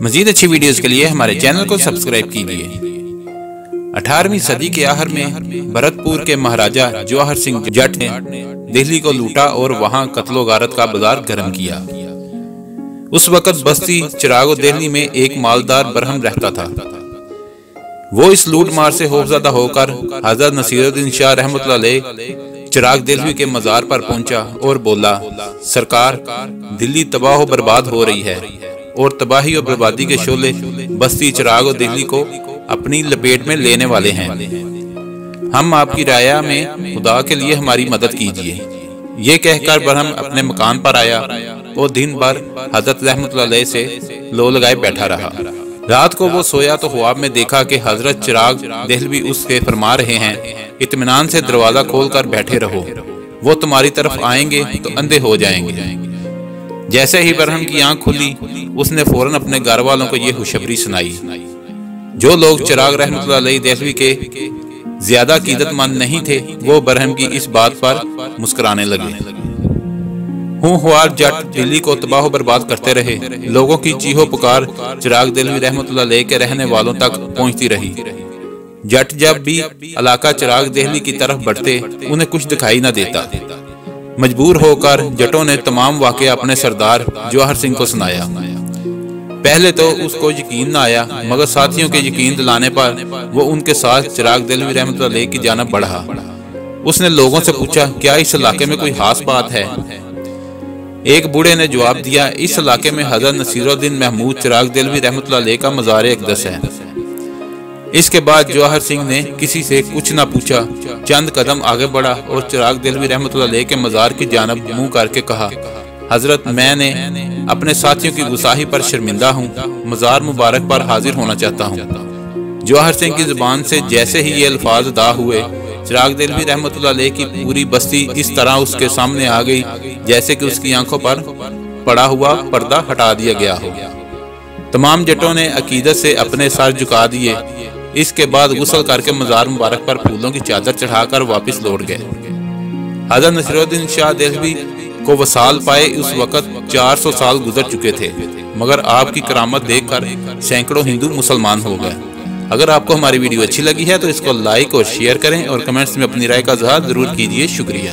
مزید اچھی ویڈیوز کے لیے ہمارے چینل کو سبسکرائب کیجیے۔ 18ویں صدی کے آخر میں بھرت پور کے مہاراجا جواہر سنگھ جٹ نے دہلی کو لوٹا اور وہاں قتل و غارت کا بازار گرم کیا۔ اس وقت بستی چراغ دہلی میں ایک مالدار برہم رہتا تھا۔ وہ اس لوٹ مار سے خوفزدہ ہو کر حضرت نصیر الدین شاہ رحمۃ اللہ علیہ چراغ دہلوی کے مزار پر پہنچا اور بولا، سرکار، دلی تباہ و برباد ہو رہی ہے اور تباہی و بربادی کے شعلے بستی چراغ دہلی کو اپنی لپیٹ میں لینے والے ہیں۔ ہم آپ کی رعایا میں خدا کے لیے ہماری مدد کیجیے۔ یہ کہہ کر برہم اپنے مکان پر آیا اور دن بھر حضرت رحمۃ اللہ علیہ سے لو لگائے بیٹھا رہا۔ رات کو وہ سویا تو خواب میں دیکھا کہ حضرت چراغ دہلوی اس سے فرما رہے ہیں، اطمینان سے دروازہ کھول کر بیٹھے رہو، وہ تمہاری طرف آئیں گے تو اندھے ہو جائیں گے۔ جیسے ہی برہم کی آنکھ کھلی، اس نے فوراً اپنے گھر والوں کو یہ خوشخبری سنائی۔ جو لوگ چراغ رحمۃ اللہ علیہ دہلوی کے زیادہ عقیدت مند نہیں تھے، وہ برہم کی اس بات پر مسکرانے لگے۔ ہونہوار جٹ دلی کو تباہ و برباد کرتے رہے۔ لوگوں کی چیخو پکار چراغ دہلوی رحمۃ اللہ علیہ کے رہنے والوں تک پہنچتی رہی۔ جٹ جب بھی علاقہ چراغ دہلی کی طرف بڑھتے، انہیں کچھ دکھائی نہ دیتا۔ مجبور ہو کر جٹوں نے تمام واقعہ اپنے سردار جواہر سنگھ کو سنایا۔ پہلے تو اس کو یقین نہ آیا، مگر ساتھیوں کے یقین دلانے پر وہ ان کے ساتھ چراغ دہلوی رحمۃ اللہ علیہ کی جانب بڑھا۔ اس نے لوگوں سے پوچھا، کیا اس علاقے میں کوئی خاص بات ہے؟ ایک بوڑھے نے جواب دیا، اس علاقے میں حضرت نصیر الدین محمود چراغ دہلوی رحمۃ اللہ علیہ کا مزار اقدس ہے۔ اس کے بعد جواہر سنگھ نے کسی سے کچھ نہ پوچھا، چند قدم آگے بڑھا اور چراغ دہلوی رحمۃ اللہ علیہ کے مزار کی جانب منہ کر کے کہا، حضرت، میں نے اپنے ساتھیوں کی گستاخی پر شرمندہ ہوں، مزار مبارک پر حاضر ہونا چاہتا ہوں۔ جواہر سنگھ کی زبان سے جیسے ہی یہ الفاظ ادا ہوئے، چراغ دہلوی رحمۃ اللہ علیہ کی پوری بستی اس طرح اس کے سامنے آ گئی جیسے کہ اس کی آنکھوں پر پڑا ہوا پردہ ہٹا دیا گیا ہو۔ تمام جٹوں نے عقیدت سے اپنے سر جھکا دیے۔ اس کے بعد غسل کر کے مزار مبارک پر پھولوں کی چادر چڑھا کر واپس لوٹ گئے۔ حضرت نصیر الدین شاہ دہلوی کو وصال پائے اس وقت 400 سال گزر چکے تھے، مگر آپ کی کرامت دیکھ کر سینکڑوں ہندو مسلمان ہو گئے۔ اگر آپ کو ہماری ویڈیو اچھی لگی ہے تو اس کو لائک اور شیئر کریں اور کمنٹس میں اپنی رائے کا اظہار ضرور کیجیے۔ شکریہ۔